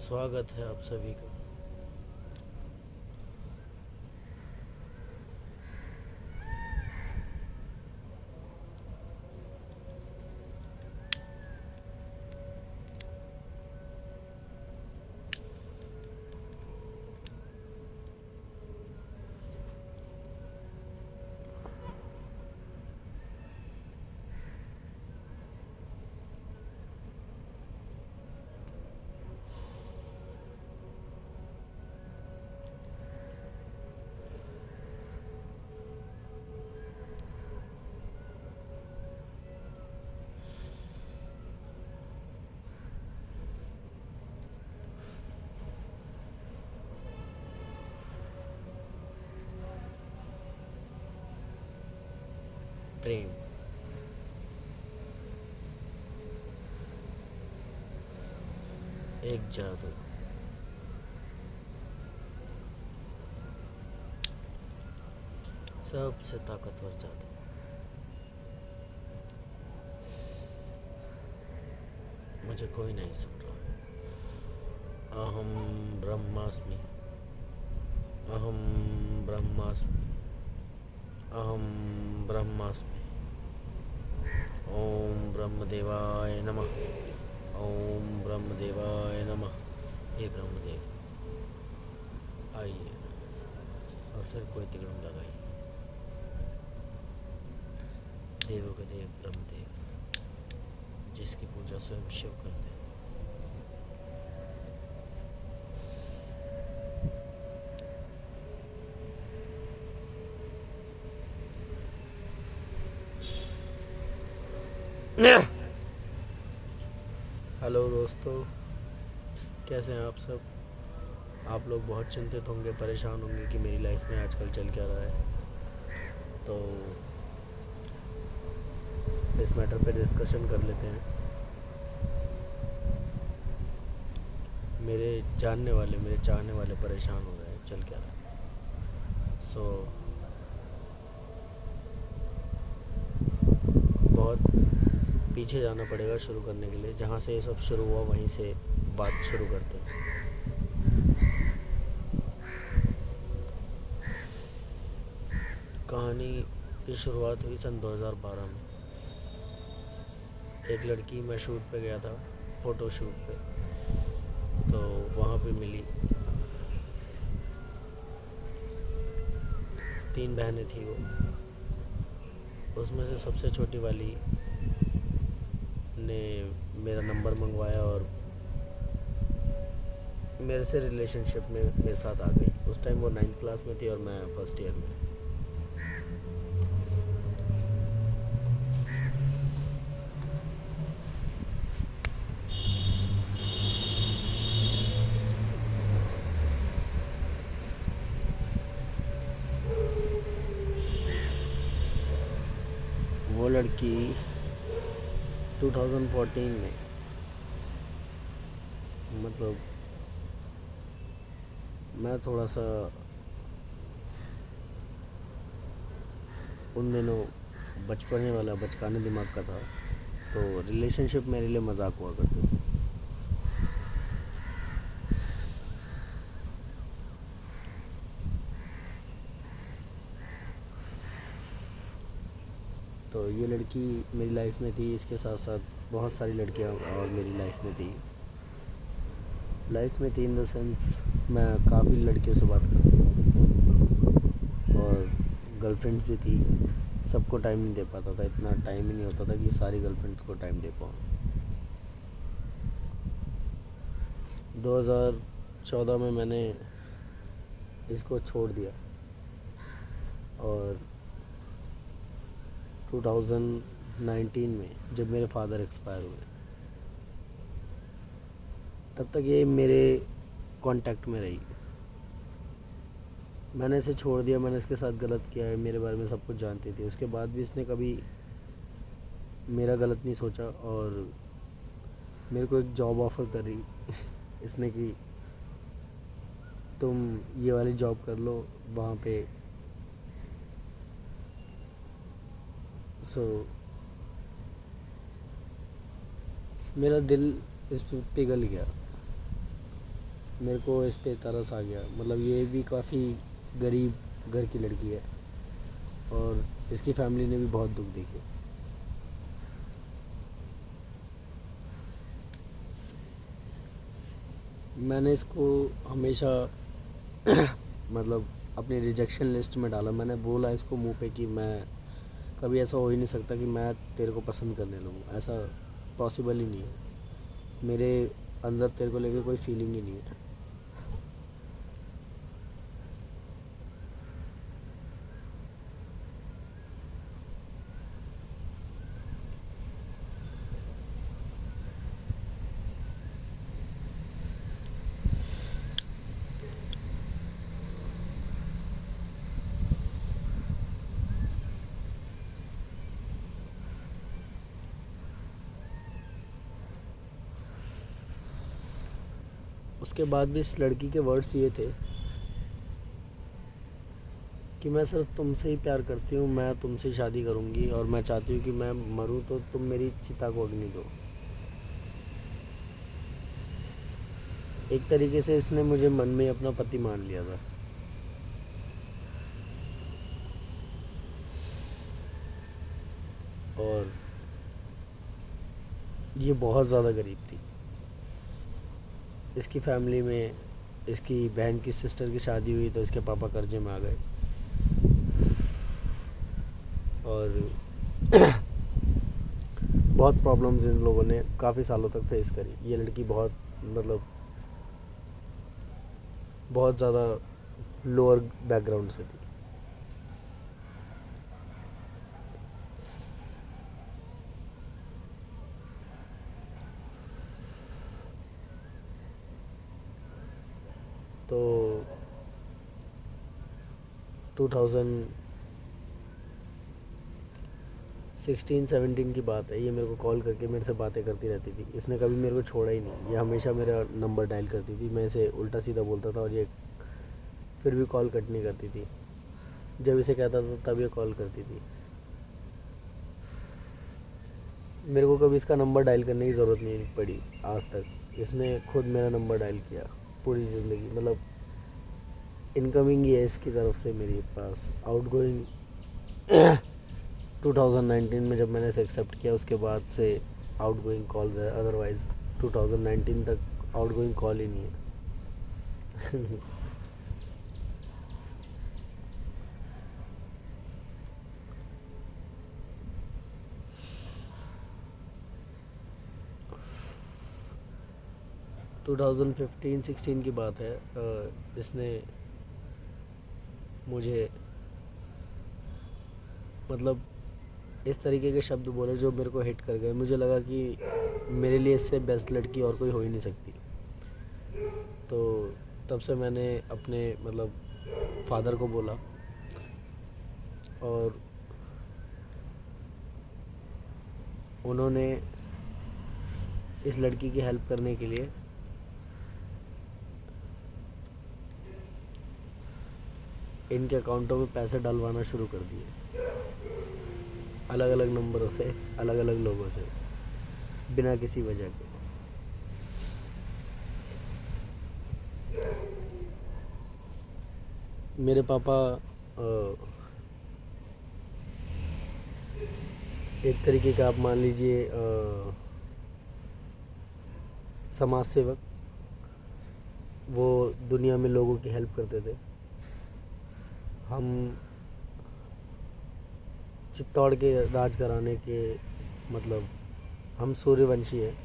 स्वागत है आप सभी का। प्रेम एक जादू, सबसे ताकतवर जादू। मुझे कोई नहीं सुन रहा। अहम ब्रह्मास्मि, अहम ब्रह्मास्मि, अहम ब्रह्मास्मि। ओम ब्रह्मदेवाय नमः, ओम ब्रह्मदेवाय नमः। हे ब्रह्मदेव आइए और फिर कोई तिगड़म लगाइए। देवों के देव ब्रह्मदेव, जिसकी पूजा स्वयं शिव करते हैं। हेलो दोस्तों, कैसे हैं आप सब। आप लोग बहुत चिंतित होंगे, परेशान होंगे कि मेरी लाइफ में आजकल चल क्या रहा है। तो इस मैटर पे डिस्कशन कर लेते हैं। मेरे जानने वाले, मेरे चाहने वाले परेशान हो रहे हैं, चल क्या रहा है। बहुत पीछे जाना पड़ेगा शुरू करने के लिए। जहाँ से ये सब शुरू हुआ वहीं से बात शुरू करते हैं। कहानी की शुरुआत हुई सन 2012 में। एक लड़की, मैं शूट पे गया था, फ़ोटो शूट पे, तो वहाँ पे मिली। 3 बहनें थी वो। उसमें से सबसे छोटी वाली ने मेरा नंबर मंगवाया और मेरे से रिलेशनशिप में मेरे साथ आ गई। उस टाइम वो 9th क्लास में थी और मैं फर्स्ट ईयर में। वो लड़की 2014 में, मतलब मैं थोड़ा सा उन दिनों बचपने वाला, बचकाने दिमाग का था, तो रिलेशनशिप मेरे लिए मजाक हुआ करते थे। तो ये लड़की मेरी लाइफ में थी। इसके साथ साथ बहुत सारी लड़कियां और मेरी लाइफ में थी। इन द सेंस मैं काफ़ी लड़कियों से बात करता हूँ और गर्लफ्रेंड्स भी थी। सबको टाइम नहीं दे पाता था, इतना टाइम ही नहीं होता था कि सारी गर्लफ्रेंड्स को टाइम दे पाऊँ। 2014 में मैंने इसको छोड़ दिया और 2019 में जब मेरे फादर एक्सपायर हुए, तब तक ये मेरे कांटेक्ट में रही। मैंने इसे छोड़ दिया, मैंने इसके साथ गलत किया है, मेरे बारे में सब कुछ जानती थी। उसके बाद भी इसने कभी मेरा गलत नहीं सोचा और मेरे को एक जॉब ऑफ़र करी इसने कि तुम ये वाली जॉब कर लो वहाँ पे। मेरा दिल इस पर पिघल गया। मेरे को इस पे तरस आ गया। मतलब ये भी काफ़ी गरीब घर की लड़की है और इसकी फैमिली ने भी बहुत दुख देखे। मैंने इसको हमेशा मतलब अपनी रिजेक्शन लिस्ट में डाला। मैंने बोला इसको मुंह पे कि मैं कभी ऐसा हो ही नहीं सकता कि मैं तेरे को पसंद करने लगूँ, ऐसा पॉसिबल ही नहीं है। मेरे अंदर तेरे को लेके कोई फीलिंग ही नहीं है। उसके बाद भी इस लड़की के वर्ड्स ये थे कि मैं सिर्फ तुमसे ही प्यार करती हूँ, मैं तुमसे शादी करूँगी और मैं चाहती हूँ कि मैं मरूँ तो तुम मेरी चिता को अग्नि दो। एक तरीके से इसने मुझे मन में अपना पति मान लिया था। और ये बहुत ज़्यादा गरीब थी। इसकी फैमिली में इसकी बहन की सिस्टर की शादी हुई तो इसके पापा कर्जे में आ गए और बहुत प्रॉब्लम्स इन लोगों ने काफ़ी सालों तक फेस करी। ये लड़की बहुत मतलब बहुत ज़्यादा लोअर बैकग्राउंड से थी। तो 2016-17 की बात है। ये मेरे को कॉल करके मेरे से बातें करती रहती थी। इसने कभी मेरे को छोड़ा ही नहीं। ये हमेशा मेरा नंबर डायल करती थी। मैं इसे उल्टा सीधा बोलता था और ये फिर भी कॉल कट नहीं करती थी। जब इसे कहता था तब ये कॉल करती थी। मेरे को कभी इसका नंबर डायल करने की ज़रूरत नहीं पड़ी आज तक। इसने खुद मेरा नंबर डायल किया पूरी ज़िंदगी। मतलब इनकमिंग ही है इसकी तरफ से मेरे पास, आउटगोइंग 2019 में जब मैंने इसे एक्सेप्ट किया उसके बाद से आउटगोइंग कॉल्स है। अदरवाइज़ 2019 तक आउटगोइंग कॉल ही नहीं है। 2015-16 की बात है। इसने मुझे मतलब इस तरीके के शब्द बोले जो मेरे को हिट कर गए। मुझे लगा कि मेरे लिए इससे बेस्ट लड़की और कोई हो ही नहीं सकती। तो तब से मैंने अपने मतलब फादर को बोला और उन्होंने इस लड़की की हेल्प करने के लिए इनके अकाउंटों में पैसे डलवाना शुरू कर दिए, अलग अलग नंबरों से, अलग अलग लोगों से, बिना किसी वजह के। मेरे पापा एक तरीके का आप मान लीजिए समाज सेवक। वो दुनिया में लोगों की हेल्प करते थे। हम चित्तौड़ के राजघराने के मतलब हम सूर्यवंशी हैं।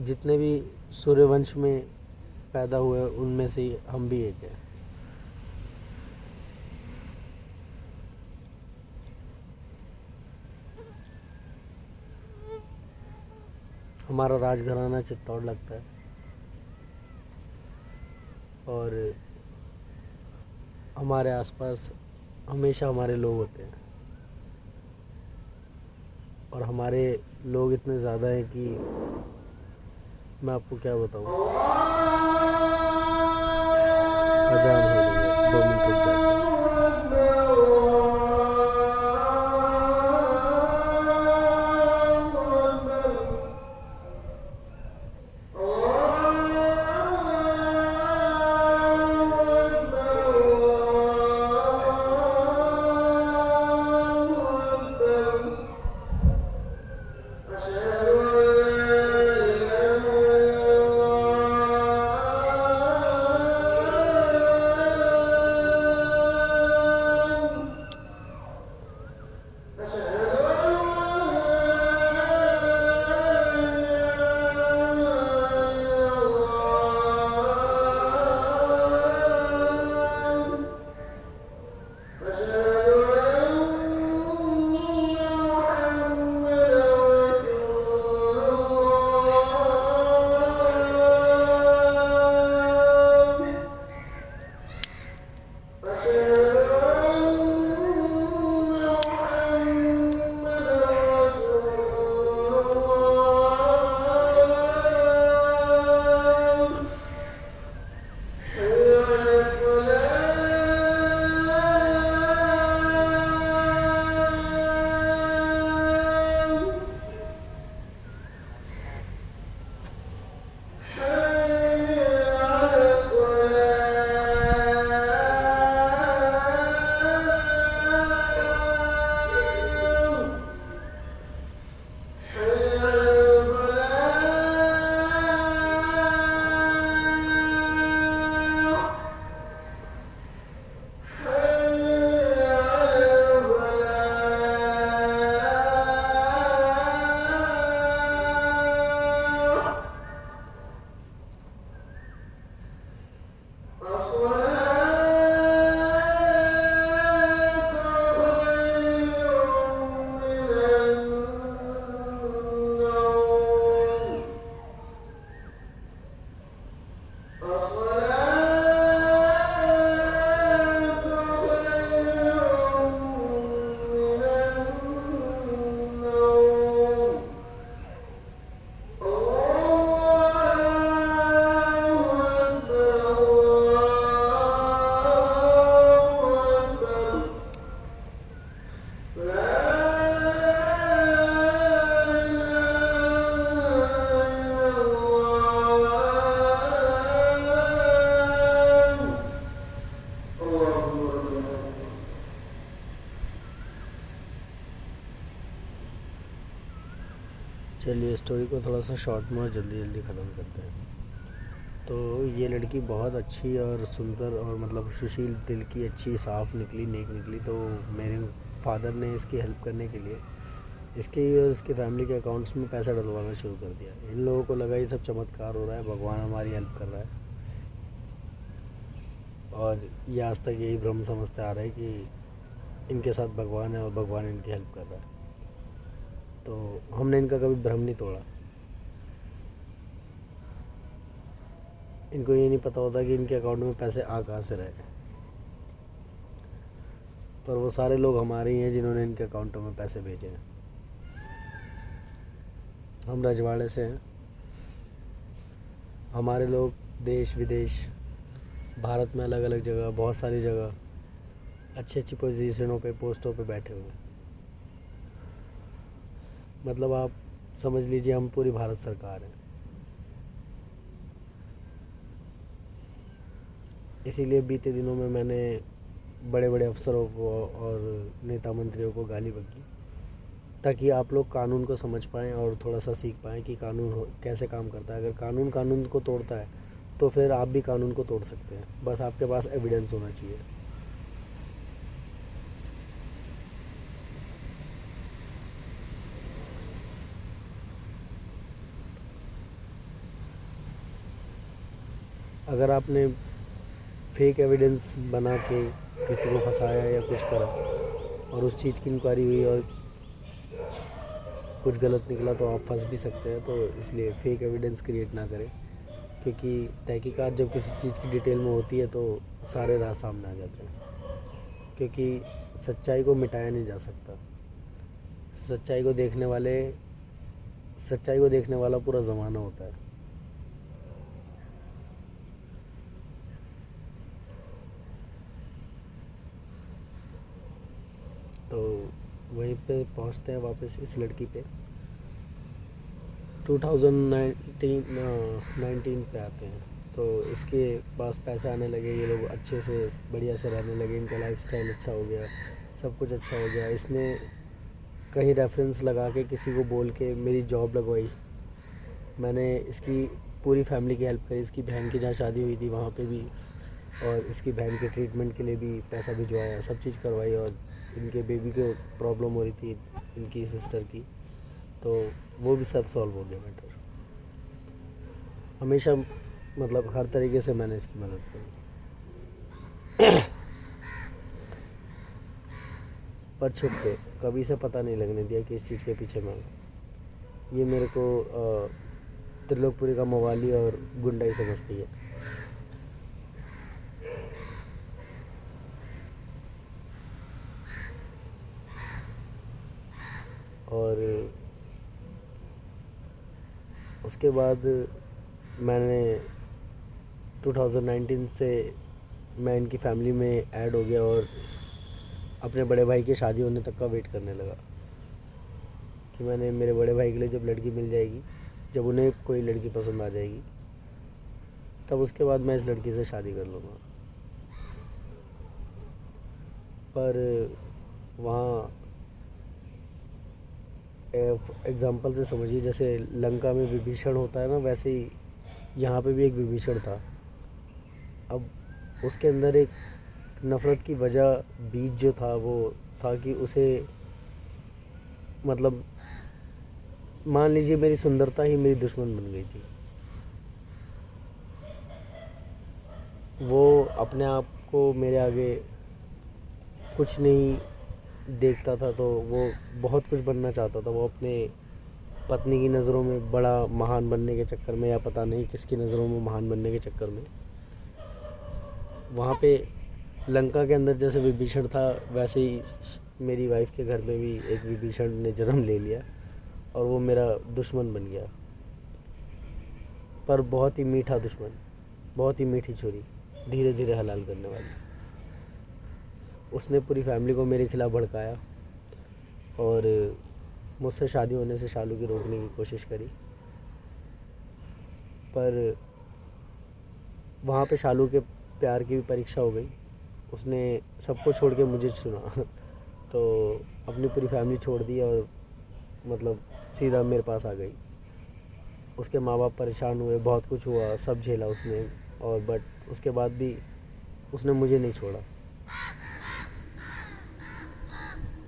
जितने भी सूर्यवंश में पैदा हुए उनमें से हम भी एक हैं। हमारा राजघराना चित्तौड़ लगता है और हमारे आसपास हमेशा हमारे लोग होते हैं और हमारे लोग इतने ज़्यादा हैं कि मैं आपको क्या बताऊँ। अजान हो रही है, 2 मिनट रुक जाते हैं। चलिए स्टोरी को थोड़ा सा शॉर्ट में और जल्दी जल्दी ख़त्म करते हैं। तो ये लड़की बहुत अच्छी और सुंदर और मतलब सुशील दिल की, अच्छी, साफ़ निकली, नेक निकली। तो मेरे फादर ने इसकी हेल्प करने के लिए इसके और इसके फैमिली के अकाउंट्स में पैसा डलवाना शुरू कर दिया। इन लोगों को लगा ये सब चमत्कार हो रहा है, भगवान हमारी हेल्प कर रहा है, और ये आज तक यही भ्रम समझते आ रहे हैं कि इनके साथ भगवान है और भगवान इनकी हेल्प कर रहा है। तो हमने इनका कभी भ्रम नहीं तोड़ा। इनको ये नहीं पता होता कि इनके अकाउंट में पैसे आ कहाँ से रहे, पर वो सारे लोग हमारे ही हैं जिन्होंने इनके अकाउंटों में पैसे भेजे हैं। हम रजवाड़े से हैं। हमारे लोग देश विदेश, भारत में अलग अलग जगह, बहुत सारी जगह अच्छी अच्छी पोजीशनों पे, पोस्टों पे बैठे हुए हैं। मतलब आप समझ लीजिए हम पूरी भारत सरकार है। इसीलिए बीते दिनों में मैंने बड़े बड़े अफसरों को और नेता मंत्रियों को गाली बकी, ताकि आप लोग कानून को समझ पाएँ और थोड़ा सा सीख पाएँ कि कानून कैसे काम करता है। अगर कानून कानून को तोड़ता है तो फिर आप भी कानून को तोड़ सकते हैं, बस आपके पास एविडेंस होना चाहिए। अगर आपने फेक एविडेंस बना के किसी को फंसाया या कुछ करा और उस चीज़ की इंक्वायरी हुई और कुछ गलत निकला तो आप फंस भी सकते हैं। तो इसलिए फ़ेक एविडेंस क्रिएट ना करें, क्योंकि तहकीकात जब किसी चीज़ की डिटेल में होती है तो सारे राज सामने आ जाते हैं। क्योंकि सच्चाई को मिटाया नहीं जा सकता। सच्चाई को देखने वाला पूरा ज़माना होता है। तो वहीं पे पहुंचते हैं वापस इस लड़की पे। 2019 पे आते हैं। तो इसके पास पैसे आने लगे, ये लोग अच्छे से बढ़िया से रहने लगे, इनका लाइफस्टाइल अच्छा हो गया, सब कुछ अच्छा हो गया। इसने कहीं रेफरेंस लगा के किसी को बोल के मेरी जॉब लगवाई। मैंने इसकी पूरी फैमिली की हेल्प करी। इसकी बहन की जहाँ शादी हुई थी वहाँ पे भी, और इसकी बहन के ट्रीटमेंट के लिए भी पैसा भिजवाया, सब चीज़ करवाई। और इनके बेबी को प्रॉब्लम हो रही थी इनकी सिस्टर की, तो वो भी सब सॉल्व हो गया मैटर। हमेशा मतलब हर तरीके से मैंने इसकी मदद करी। पर छुप के, कभी से पता नहीं लगने दिया कि इस चीज़ के पीछे मैं हूँ। ये मेरे को त्रिलोकपुरी का मवाली और गुंडाई समझती है। और उसके बाद मैंने 2019 से मैं इनकी फैमिली में ऐड हो गया और अपने बड़े भाई की शादी होने तक का वेट करने लगा कि मैंने मेरे बड़े भाई के लिए जब लड़की मिल जाएगी, जब उन्हें कोई लड़की पसंद आ जाएगी, तब उसके बाद मैं इस लड़की से शादी कर लूँगा। पर वहाँ एग्ज़ाम्पल से समझिए, जैसे लंका में विभीषण होता है ना, वैसे ही यहाँ पे भी एक विभीषण था। अब उसके अंदर एक नफ़रत की वजह, बीज जो था वो था कि उसे मतलब मान लीजिए मेरी सुंदरता ही मेरी दुश्मन बन गई थी। वो अपने आप को मेरे आगे कुछ नहीं देखता था, तो वो बहुत कुछ बनना चाहता था। वो अपने पत्नी की नज़रों में बड़ा महान बनने के चक्कर में, या पता नहीं किसकी नज़रों में महान बनने के चक्कर में, वहाँ पे लंका के अंदर जैसे विभीषण था, वैसे ही मेरी वाइफ के घर में भी एक विभीषण ने जन्म ले लिया और वो मेरा दुश्मन बन गया। पर बहुत ही मीठा दुश्मन, बहुत ही मीठी छुरी, धीरे धीरे हलाल करने वाली। उसने पूरी फैमिली को मेरे खिलाफ़ भड़काया और मुझसे शादी होने से शालू की रोकने की कोशिश करी। पर वहाँ पे शालू के प्यार की भी परीक्षा हो गई। उसने सबको छोड़ के मुझे चुना तो अपनी पूरी फैमिली छोड़ दी और मतलब सीधा मेरे पास आ गई। उसके माँ बाप परेशान हुए, बहुत कुछ हुआ, सब झेला उसने, और बट उसके बाद भी उसने मुझे नहीं छोड़ा।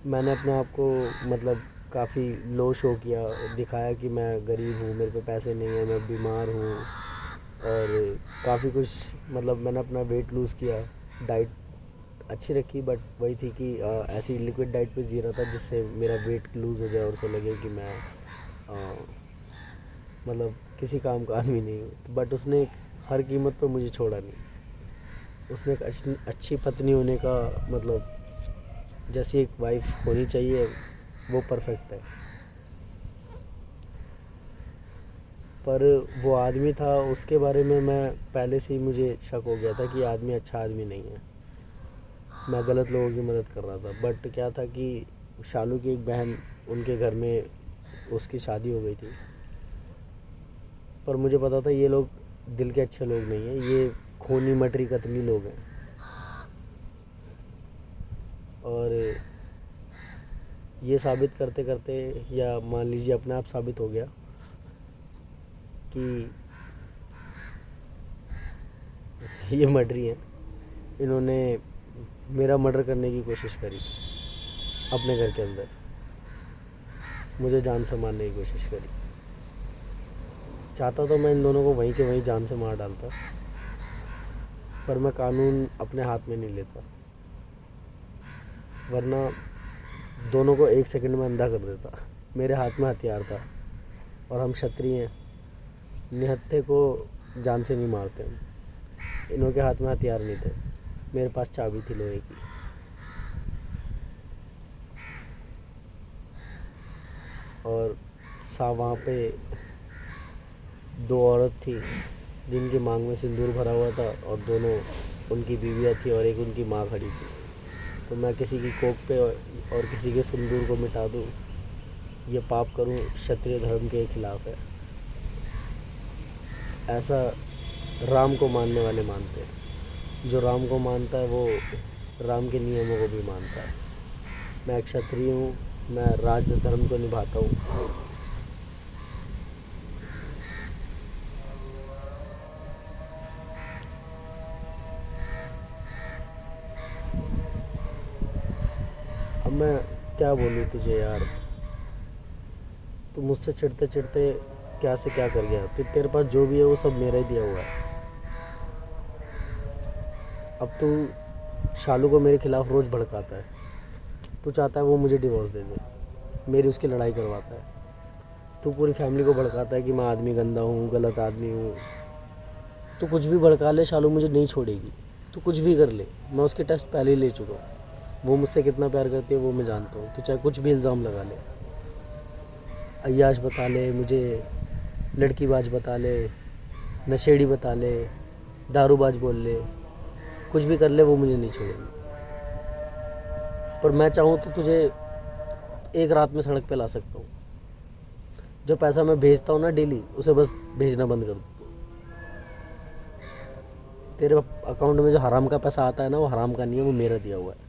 मैंने अपने आप को मतलब काफ़ी लो शो किया, दिखाया कि मैं गरीब हूँ, मेरे पे पैसे नहीं है, मैं बीमार हूँ, और काफ़ी कुछ मतलब मैंने अपना वेट लूज़ किया। डाइट अच्छी रखी, बट वही थी कि ऐसी लिक्विड डाइट पे जी रहा था जिससे मेरा वेट लूज़ हो जाए और उसे लगे कि मैं मतलब किसी काम का आदमी नहीं हूँ। बट उसने हर कीमत पर मुझे छोड़ा नहीं। उसने एक अच्छी पत्नी होने का मतलब जैसी एक वाइफ होनी चाहिए वो परफेक्ट है। पर वो आदमी था, उसके बारे में मैं पहले से ही मुझे शक हो गया था कि आदमी अच्छा आदमी नहीं है। मैं गलत लोगों की मदद कर रहा था। बट क्या था कि शालू की एक बहन, उनके घर में उसकी शादी हो गई थी। पर मुझे पता था ये लोग दिल के अच्छे लोग नहीं हैं, ये खूनी मटरी कतली लोग हैं। और ये साबित करते करते, या मान लीजिए अपने आप साबित हो गया कि ये मर्डरी हैं। इन्होंने मेरा मर्डर करने की कोशिश करी अपने घर के अंदर, मुझे जान से मारने की कोशिश करी। चाहता तो मैं इन दोनों को वहीं के वहीं जान से मार डालता, पर मैं कानून अपने हाथ में नहीं लेता, वरना दोनों को एक सेकंड में अंधा कर देता। मेरे हाथ में हथियार था और हम क्षत्रिय हैं, निहत्थे को जान से नहीं मारते हम। इन्हों के हाथ में हथियार नहीं थे, मेरे पास चाबी थी लोहे की। और वहाँ पे दो औरत थी जिनकी मांग में सिंदूर भरा हुआ था, और दोनों उनकी बीवियाँ थी और एक उनकी माँ खड़ी थी। तो मैं किसी की कोख पे और किसी के सिंदूर को मिटा दूँ, ये पाप करूँ, क्षत्रिय धर्म के खिलाफ है। ऐसा राम को मानने वाले मानते हैं। जो राम को मानता है वो राम के नियमों को भी मानता है। मैं क्षत्रिय हूँ, मैं राज धर्म को निभाता हूँ। अब मैं क्या बोलूँ तुझे यार, तू मुझसे चिढ़ते चिढ़ते क्या से क्या कर गया। तो तेरे पास जो भी है वो सब मेरा ही दिया हुआ है। अब तू शालू को मेरे खिलाफ़ रोज़ भड़काता है। तू चाहता है वो मुझे डिवोर्स दे दे, मेरी उसकी लड़ाई करवाता है। तू पूरी फैमिली को भड़काता है कि मैं आदमी गंदा हूँ, गलत आदमी हूँ। तू कुछ भी भड़का ले, शालू मुझे नहीं छोड़ेगी। तू कुछ भी कर ले, मैं उसके टेस्ट पहले ही ले चुका हूँ। वो मुझसे कितना प्यार करती है वो मैं जानता हूँ। तू चाहे कुछ भी इल्ज़ाम लगा ले, अय्याश बता ले मुझे, लड़कीबाज बता ले, नशेड़ी बता ले, दारूबाज बोल ले, कुछ भी कर ले, वो मुझे नहीं छोड़ेगी। पर मैं चाहूँ तो तुझे एक रात में सड़क पे ला सकता हूँ। जो पैसा मैं भेजता हूँ ना डेली, उसे बस भेजना बंद कर दो। तेरे अकाउंट में जो हराम का पैसा आता है ना, वो हराम का नहीं है, वो मेरा दिया हुआ है।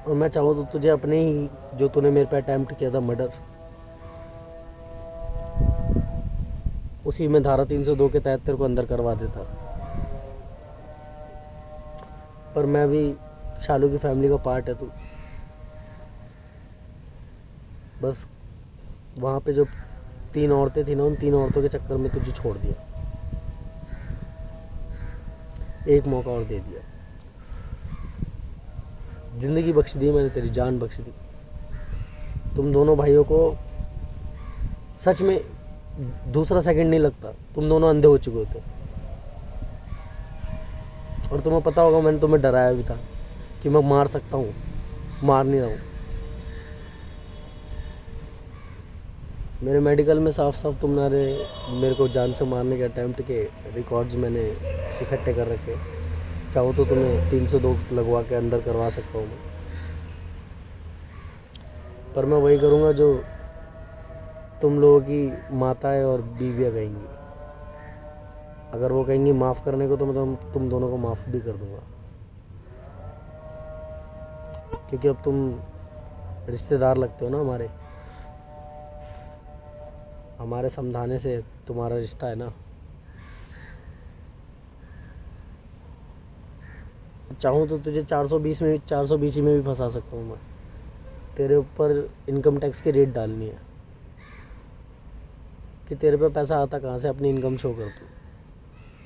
और मैं चाहूँ तो तुझे अपने ही, जो तूने मेरे पे अटैम्प्ट किया था मर्डर, उसी में धारा 302 के तहत तेरे को अंदर करवा देता। पर मैं भी शालू की फैमिली का पार्ट है तू। बस वहाँ पे जो 3 औरतें थी ना, उन 3 औरतों के चक्कर में तुझे छोड़ दिया। एक मौका और दे दिया, ज़िंदगी बख्श दी मैंने, तेरी जान बख्श दी। तुम दोनों भाइयों को सच में दूसरा सेकंड नहीं लगता, तुम दोनों अंधे हो चुके होते। और तुम्हें पता होगा मैंने तुम्हें डराया भी था कि मैं मार सकता हूँ, मार नहीं रहा हूँ। मेरे मेडिकल में साफ साफ तुम्हारे मेरे को जान से मारने के अटैम्प्ट के रिकॉर्ड्स मैंने इकट्ठे कर रखे। चाहो तो तुम्हें 302 लगवा के अंदर करवा सकता हूँ मैं, पर मैं वही करूँगा जो तुम लोगों की माताएं और बीवियाँ कहेंगी। अगर वो कहेंगी माफ़ करने को तो मैं तुम दोनों को माफ़ भी कर दूँगा, क्योंकि अब तुम रिश्तेदार लगते हो ना हमारे समझाने से तुम्हारा रिश्ता है ना। चाहूँ तो तुझे 420 में भी फंसा सकता हूँ मैं। तेरे ऊपर इनकम टैक्स की रेट डालनी है कि तेरे पे पैसा आता कहाँ से, अपनी इनकम शो कर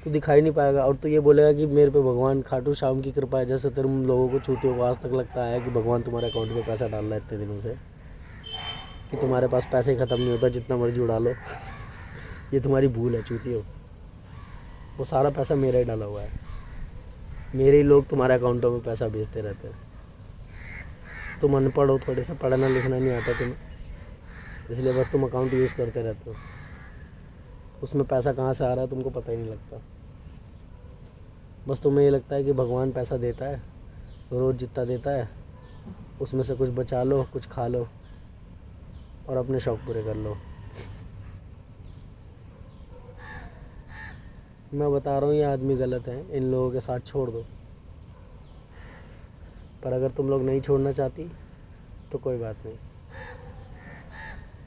तू दिखाई नहीं पाएगा और तू ये बोलेगा कि मेरे पे भगवान खाटू श्याम की कृपा है। जैसे तुम लोगों को चूतियों को आज तक लगता है कि भगवान तुम्हारे अकाउंट में पैसा डाल रहा है इतने दिनों से कि तुम्हारे पास पैसे ही ख़त्म नहीं होता, जितना मर्जी उड़ा लो। ये तुम्हारी भूल है चूतियों। वो सारा पैसा मेरा ही डाला हुआ है, मेरे ही लोग तुम्हारे अकाउंटों में पैसा भेजते रहते हैं। तुम अनपढ़ हो, थोड़े से पढ़ना लिखना नहीं आता तुम्हें, इसलिए बस तुम अकाउंट यूज़ करते रहते हो। उसमें पैसा कहाँ से आ रहा है तुमको पता ही नहीं लगता। बस तुम्हें ये लगता है कि भगवान पैसा देता है, रोज़ जितना देता है उसमें से कुछ बचा लो, कुछ खा लो और अपने शौक़ पूरे कर लो। मैं बता रहा हूँ ये आदमी गलत है, इन लोगों के साथ छोड़ दो। पर अगर तुम लोग नहीं छोड़ना चाहती तो कोई बात नहीं,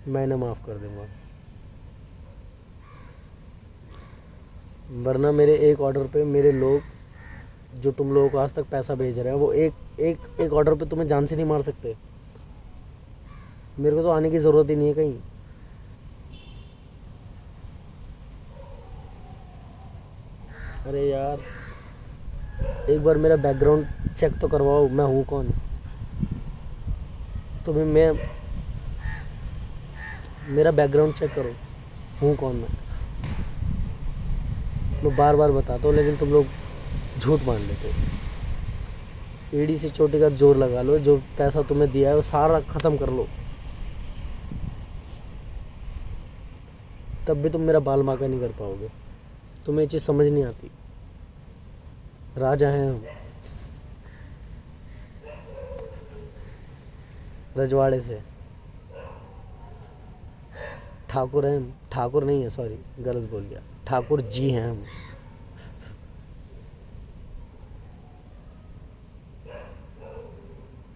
मैं इन्हें माफ़ कर दूँगा। वरना मेरे एक ऑर्डर पे मेरे लोग जो तुम लोगों को आज तक पैसा भेज रहे हैं वो एक ऑर्डर पे तुम्हें जान से नहीं मार सकते। मेरे को तो आने की ज़रूरत ही नहीं है कहीं। अरे यार एक बार मेरा बैकग्राउंड चेक तो करवाओ, मैं हूँ कौन। तुम्हें मेरा बैकग्राउंड चेक करो, हूँ कौन मैं बार बार बताता हूँ लेकिन तुम लोग झूठ मान लेते हो। एड़ी से चोटी का जोर लगा लो, जो पैसा तुम्हें दिया है वो सारा ख़त्म कर लो, तब भी तुम मेरा बाल बांका नहीं कर पाओगे। तुम्हें ये चीज़ समझ नहीं आती। राजा हैं हम, रजवाड़े से। ठाकुर हैं हम, ठाकुर नहीं है, सॉरी गलत बोल गया, ठाकुर जी हैं हम।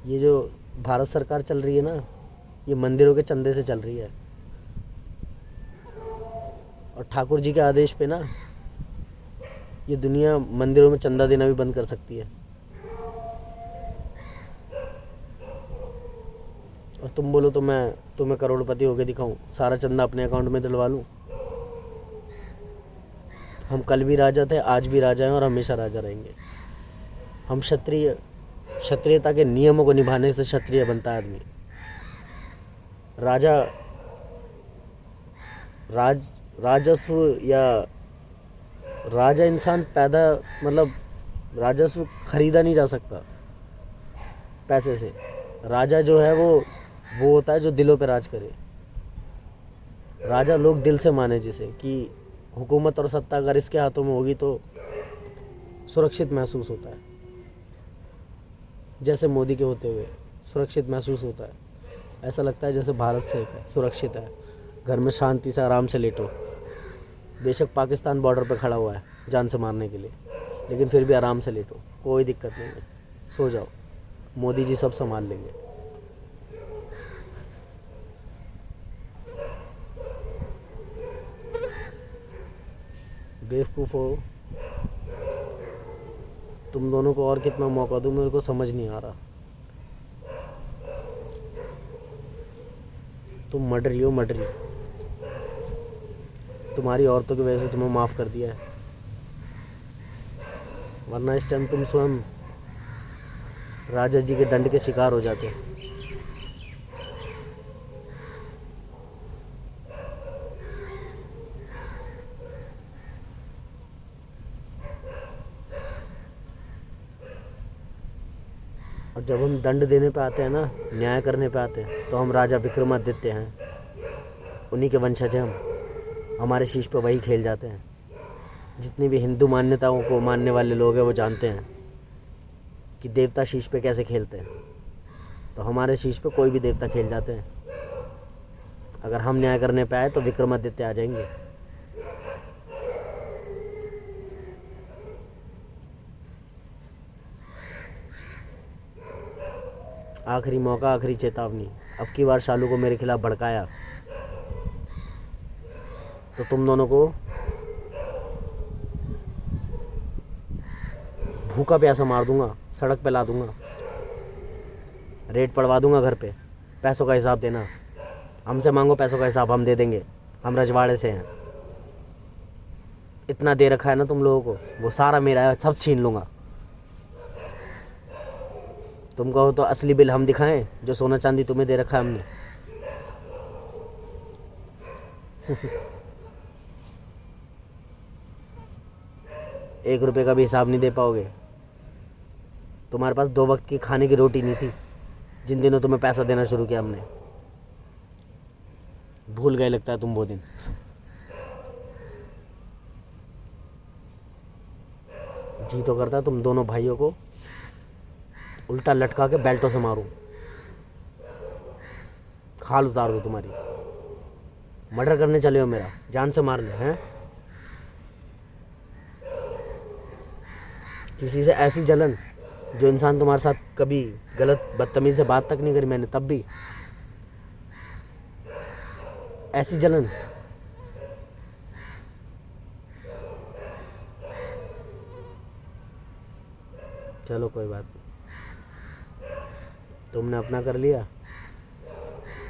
ये जो भारत सरकार चल रही है ना, ये मंदिरों के चंदे से चल रही है। और ठाकुर जी के आदेश पे ना ये दुनिया मंदिरों में चंदा देना भी बंद कर सकती है। और तुम बोलो तो मैं तुम्हें करोड़पति होके दिखाऊं, सारा चंदा अपने अकाउंट में दिलवा लूं। हम कल भी राजा थे, आज भी राजा हैं और हमेशा राजा रहेंगे। हम क्षत्रियता के नियमों को निभाने से क्षत्रिय बनता है आदमी। राजस्व या राजा इंसान पैदा, मतलब राजस्व खरीदा नहीं जा सकता पैसे से। राजा जो है वो होता है जो दिलों पे राज करे। राजा लोग दिल से माने, जिसे कि हुकूमत और सत्ता अगर इसके हाथों में होगी तो सुरक्षित महसूस होता है। जैसे मोदी के होते हुए सुरक्षित महसूस होता है, ऐसा लगता है जैसे भारत सेफ है, सुरक्षित है, घर में शांति से आराम से लेटो। बेशक पाकिस्तान बॉर्डर पर खड़ा हुआ है जान से मारने के लिए, लेकिन फिर भी आराम से लेटो, कोई दिक्कत नहीं है, सो जाओ, मोदी जी सब संभाल लेंगे। बेवकूफ़ हो तुम दोनों को, और कितना मौका दूँ मेरे को समझ नहीं आ रहा। तुम मर्डरी हो, मर्डरी। तुम्हारी औरतों की वजह से तुम्हें माफ़ कर दिया है, वरना इस टाइम तुम स्वयं राजा जी के दंड के शिकार हो जाते। और जब हम दंड देने पे आते हैं ना, न्याय करने पे आते हैं, तो हम राजा विक्रमादित्य हैं, उन्हीं के वंशज हैं हम। हमारे शीश पे वही खेल जाते हैं। जितनी भी हिंदू मान्यताओं को मानने वाले लोग हैं वो जानते हैं कि देवता शीश पे कैसे खेलते हैं। तो हमारे शीश पे कोई भी देवता खेल जाते हैं। अगर हम न्याय करने पे आए तो विक्रमादित्य आ जाएंगे। आखिरी मौका, आखिरी चेतावनी। अब की बार शालू को मेरे खिलाफ भड़काया तो तुम दोनों को भूखा प्यासा मार दूंगा, सड़क पे ला दूंगा, रेड पड़वा दूंगा घर पे। पैसों का हिसाब देना। हमसे मांगो पैसों का हिसाब, हम दे देंगे। हम रजवाड़े से हैं। इतना दे रखा है ना तुम लोगों को, वो सारा मेरा है, सब छीन लूँगा। तुम कहो तो असली बिल हम दिखाएं, जो सोना चांदी तुम्हें दे रखा है हमने। 1 रुपये का भी हिसाब नहीं दे पाओगे। तुम्हारे पास 2 वक्त की खाने की रोटी नहीं थी जिन दिनों तुम्हें पैसा देना शुरू किया हमने। भूल गए लगता है तुम वो दिन। जी तो करता है तुम दोनों भाइयों को उल्टा लटका के बेल्टों से मारूं, खाल उतार दो तुम्हारी। मर्डर करने चले हो मेरा, जान से मारने हैं। किसी से ऐसी जलन जो इंसान तुम्हारे साथ कभी गलत बदतमीजी से बात तक नहीं करी मैंने, तब भी ऐसी जलन। चलो कोई बात नहीं, तुमने अपना कर लिया।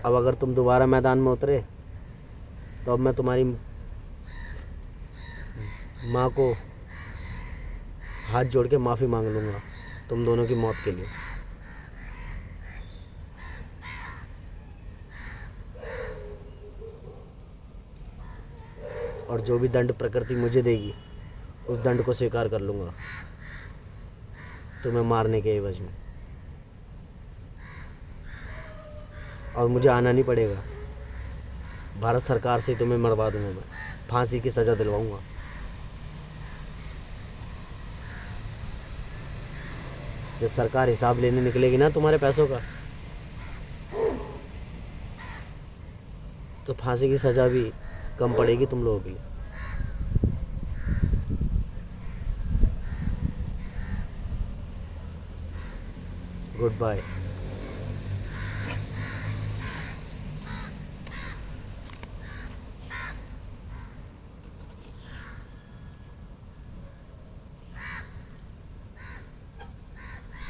अब अगर तुम दोबारा मैदान में उतरे तो अब मैं तुम्हारी माँ को हाथ जोड़ के माफ़ी मांग लूँगा तुम दोनों की मौत के लिए। और जो भी दंड प्रकृति मुझे देगी उस दंड को स्वीकार कर लूँगा तुम्हें मारने के एवज में। और मुझे आना नहीं पड़ेगा, भारत सरकार से तुम्हें मरवा दूँगा मैं, फांसी की सज़ा दिलवाऊँगा। जब सरकार हिसाब लेने निकलेगी ना तुम्हारे पैसों का, तो फांसी की सज़ा भी कम पड़ेगी तुम लोगों के लिए। Good bye.